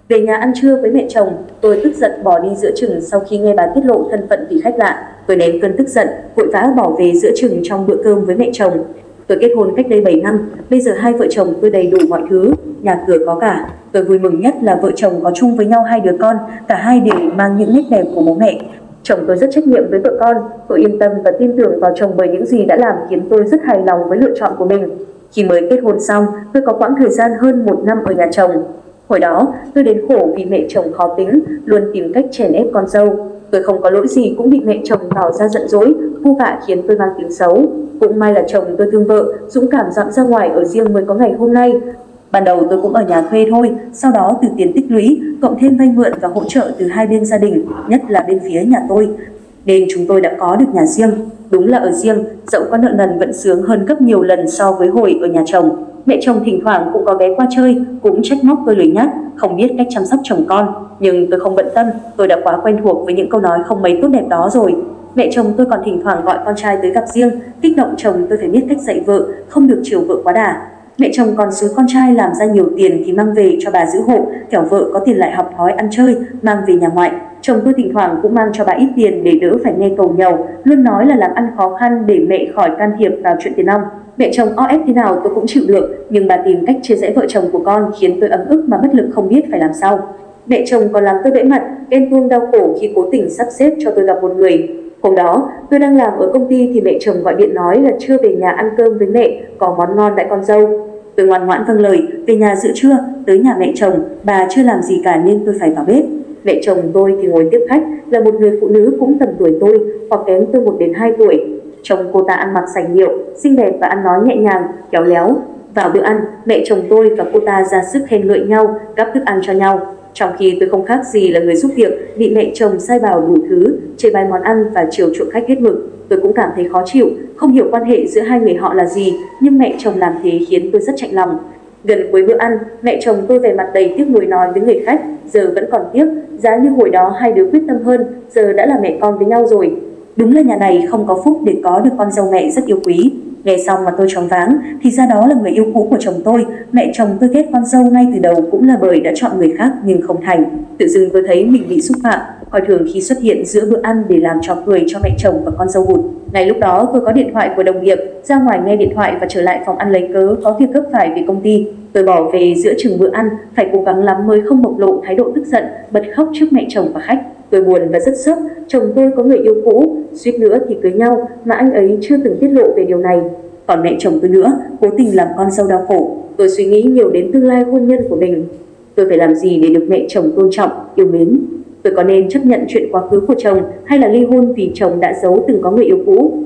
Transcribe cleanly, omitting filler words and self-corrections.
Về nhà ăn trưa với mẹ chồng, tôi tức giận bỏ đi giữa chừng sau khi nghe bà tiết lộ thân phận vì khách lạ. Tôi nén cơn tức giận, vội vã bỏ về giữa chừng trong bữa cơm với mẹ chồng. Tôi kết hôn cách đây 7 năm, bây giờ hai vợ chồng tôi đầy đủ mọi thứ, nhà cửa có cả. Tôi vui mừng nhất là vợ chồng có chung với nhau hai đứa con, cả hai đều mang những nét đẹp của bố mẹ. Chồng tôi rất trách nhiệm với vợ con, tôi yên tâm và tin tưởng vào chồng bởi những gì đã làm khiến tôi rất hài lòng với lựa chọn của mình. Khi mới kết hôn xong, tôi có quãng thời gian hơn 1 năm ở nhà chồng. Hồi đó, tôi đến khổ vì mẹ chồng khó tính, luôn tìm cách chèn ép con dâu. Tôi không có lỗi gì cũng bị mẹ chồng tỏ ra giận dỗi, vu vạ khiến tôi mang tiếng xấu. Cũng may là chồng tôi thương vợ, dũng cảm dọn ra ngoài ở riêng mới có ngày hôm nay. Ban đầu tôi cũng ở nhà thuê thôi, sau đó từ tiền tích lũy, cộng thêm vay mượn và hỗ trợ từ hai bên gia đình, nhất là bên phía nhà tôi, nên chúng tôi đã có được nhà riêng. Đúng là ở riêng, dẫu có nợ nần vẫn sướng hơn gấp nhiều lần so với hồi ở nhà chồng. Mẹ chồng thỉnh thoảng cũng có ghé qua chơi, cũng trách móc tôi lười nhác, không biết cách chăm sóc chồng con. Nhưng tôi không bận tâm, tôi đã quá quen thuộc với những câu nói không mấy tốt đẹp đó rồi. Mẹ chồng tôi còn thỉnh thoảng gọi con trai tới gặp riêng, kích động chồng tôi phải biết cách dạy vợ, không được chiều vợ quá đà. Mẹ chồng còn xúi con trai làm ra nhiều tiền thì mang về cho bà giữ hộ, kẻo vợ có tiền lại học thói ăn chơi, mang về nhà ngoại. Chồng tôi thỉnh thoảng cũng mang cho bà ít tiền để đỡ phải nghe cầu nhàu, luôn nói là làm ăn khó khăn để mẹ khỏi can thiệp vào chuyện tiền nong. Mẹ chồng o ép thế nào tôi cũng chịu được, nhưng bà tìm cách chia rẽ vợ chồng của con khiến tôi ấm ức mà bất lực không biết phải làm sao. Mẹ chồng còn làm tôi bẽ mặt, ghen tuông đau khổ khi cố tình sắp xếp cho tôi gặp một người. Hôm đó, tôi đang làm ở công ty thì mẹ chồng gọi điện nói là chưa về nhà ăn cơm với mẹ, có món ngon đãi con dâu. Tôi ngoan ngoãn vâng lời, về nhà giữa trưa, tới nhà mẹ chồng, bà chưa làm gì cả nên tôi phải vào bếp. Mẹ chồng tôi thì ngồi tiếp khách, là một người phụ nữ cũng tầm tuổi tôi, hoặc kém tôi 1 đến 2 tuổi. Chồng cô ta ăn mặc sành điệu, xinh đẹp và ăn nói nhẹ nhàng, khéo léo. Vào bữa ăn, mẹ chồng tôi và cô ta ra sức khen ngợi nhau, gắp thức ăn cho nhau. Trong khi tôi không khác gì là người giúp việc, bị mẹ chồng sai bảo đủ thứ, chê bai món ăn và chiều chuộng khách hết mực. Tôi cũng cảm thấy khó chịu, không hiểu quan hệ giữa hai người họ là gì, nhưng mẹ chồng làm thế khiến tôi rất chạnh lòng. Gần cuối bữa ăn, mẹ chồng tôi vẻ mặt đầy tiếc nuối nói với người khách, giờ vẫn còn tiếc, giá như hồi đó hai đứa quyết tâm hơn, giờ đã là mẹ con với nhau rồi. Đúng là nhà này không có phúc để có được con dâu mẹ rất yêu quý. Nghe xong mà tôi choáng váng, thì ra đó là người yêu cũ của chồng tôi. Mẹ chồng tôi ghét con dâu ngay từ đầu cũng là bởi đã chọn người khác nhưng không thành. Tự dưng tôi thấy mình bị xúc phạm, coi thường khi xuất hiện giữa bữa ăn để làm trò cười cho mẹ chồng và con dâu hụt. Ngay lúc đó tôi có điện thoại của đồng nghiệp, ra ngoài nghe điện thoại và trở lại phòng ăn lấy cớ có việc gấp phải về công ty. Tôi bỏ về giữa chừng bữa ăn, phải cố gắng lắm mới không bộc lộ thái độ tức giận, bật khóc trước mẹ chồng và khách. Tôi buồn và rất sốc, chồng tôi có người yêu cũ, suýt nữa thì cưới nhau mà anh ấy chưa từng tiết lộ về điều này. Còn mẹ chồng tôi nữa, cố tình làm con dâu đau khổ. Tôi suy nghĩ nhiều đến tương lai hôn nhân của mình. Tôi phải làm gì để được mẹ chồng tôn trọng, yêu mến? Tôi có nên chấp nhận chuyện quá khứ của chồng hay là ly hôn vì chồng đã giấu từng có người yêu cũ?